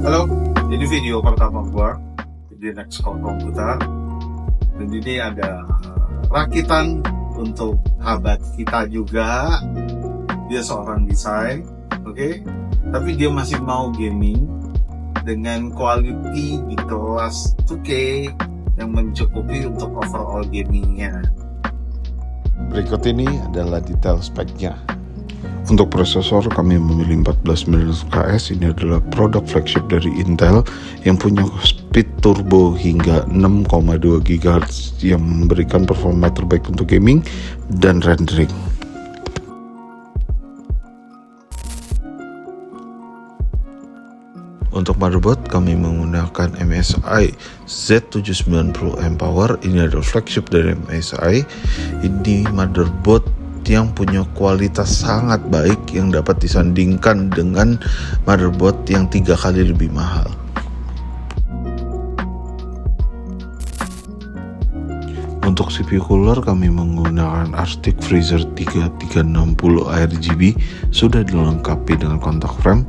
Halo, ini video pertama gua di Nextcore Komputer, dan ini ada rakitan untuk sahabat kita juga. Dia seorang desain, oke? Tapi dia masih mau gaming dengan quality di kelas 2K yang mencukupi untuk overall gamingnya. Berikut ini adalah detail speknya. Untuk prosesor kami memilih 14 Ini adalah produk flagship dari Intel yang punya speed turbo hingga 6,2 GHz yang memberikan performa terbaik untuk gaming dan rendering. Untuk motherboard kami menggunakan MSI Z790 M-Power. Ini adalah flagship dari MSI. Ini motherboard yang punya kualitas sangat baik yang dapat disandingkan dengan motherboard yang 3 kali lebih mahal. Untuk CPU cooler kami menggunakan Arctic Freezer 3360 RGB, sudah dilengkapi dengan kontak frame,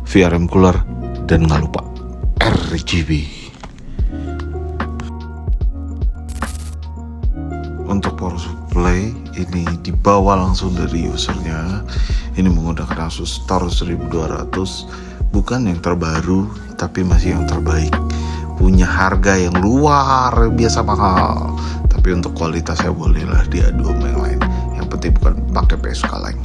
VRM cooler, dan nggak lupa RGB. Untuk power supply ini dibawa langsung dari usernya. Ini menggunakan Asus Tarus 1200, bukan yang terbaru tapi masih yang terbaik. Punya harga yang luar biasa mahal, tapi untuk kualitasnya bolehlah diadu sama yang lain. Yang penting bukan pakai PS kaleng.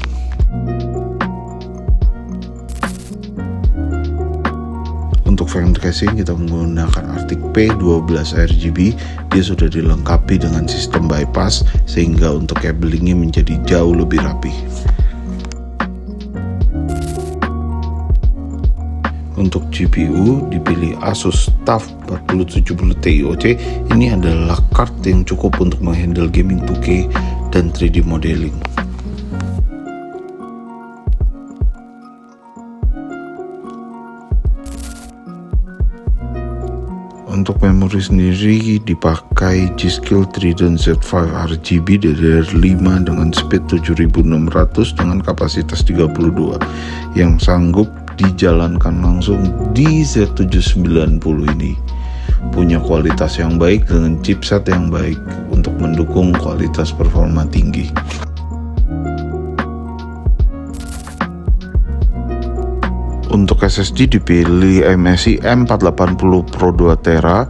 Untuk fan casing kita menggunakan Arctic P12 RGB. Dia sudah dilengkapi dengan sistem bypass sehingga untuk cabelingnya menjadi jauh lebih rapi. Untuk GPU dipilih Asus TUF 4070 TIOC. Ini adalah card yang cukup untuk menghandle gaming 2K dan 3D modeling. Untuk memori sendiri dipakai G.Skill Trident Z5 RGB DDR5 dengan speed 7600 dengan kapasitas 32 yang sanggup dijalankan langsung di Z790 ini. Punya kualitas yang baik dengan chipset yang baik untuk mendukung kualitas performa tinggi. Untuk SSD dipilih MSI M480 Pro 2 Tera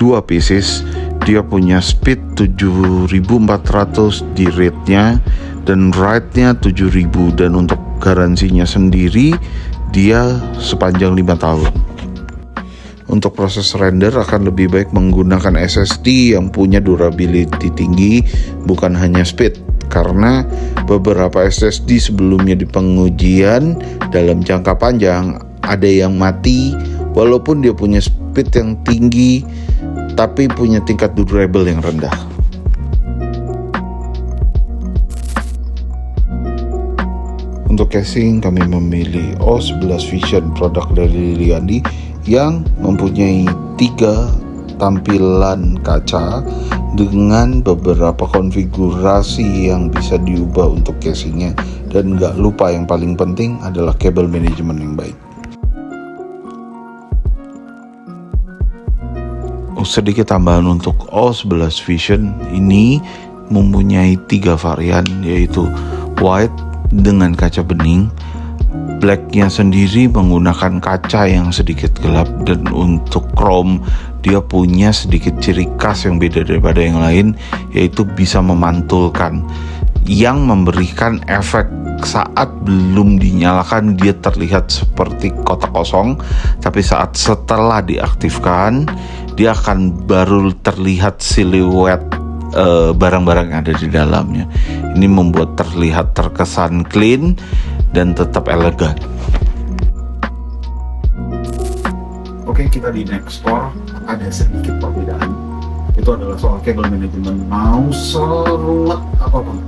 2 pieces. Dia punya speed 7400 di read-nya dan write-nya 7000, dan untuk garansinya sendiri dia sepanjang 5 tahun. Untuk proses render akan lebih baik menggunakan SSD yang punya durability tinggi, bukan hanya speed. Karena beberapa SSD sebelumnya di pengujian dalam jangka panjang ada yang mati walaupun dia punya speed yang tinggi tapi punya tingkat durable yang rendah. Untuk casing kami memilih O11 Vision, produk dari Liliandi yang mempunyai 3 tampilan kaca dengan beberapa konfigurasi yang bisa diubah untuk casingnya, dan gak lupa yang paling penting adalah kabel manajemen yang baik. Sedikit tambahan untuk O11 Vision ini mempunyai 3 varian, yaitu white dengan kaca bening, blacknya sendiri menggunakan kaca yang sedikit gelap, dan untuk chrome dia punya sedikit ciri khas yang beda daripada yang lain, yaitu bisa memantulkan, yang memberikan efek saat belum dinyalakan dia terlihat seperti kotak kosong, tapi saat setelah diaktifkan dia akan baru terlihat siluet barang-barang yang ada di dalamnya. Ini membuat terlihat terkesan clean dan tetap elegan. Oke, kita di Nextcore ada sedikit perbedaan. Itu adalah soal kabel manajemen. Mau serulet apapun,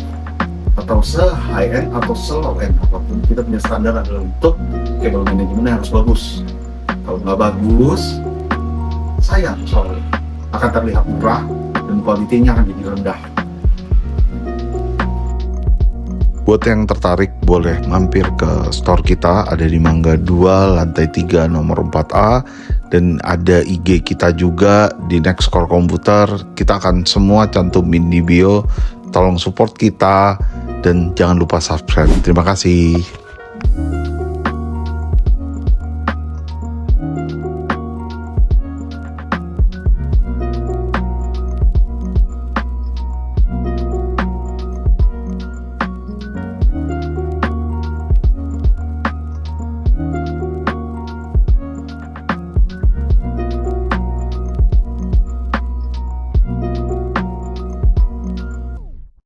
atau se-high end atau se-low end apapun, kita punya standar adalah untuk kabel manajemennya harus bagus. Kalau nggak bagus, sayang soalnya akan terlihat murah dan kualitinya akan jadi rendah. Buat yang tertarik boleh mampir ke store kita, ada di Mangga 2 lantai 3 nomor 4A, dan ada IG kita juga di Nextcore Komputer. Kita akan semua cantumin di bio. Tolong support kita dan jangan lupa subscribe. Terima kasih.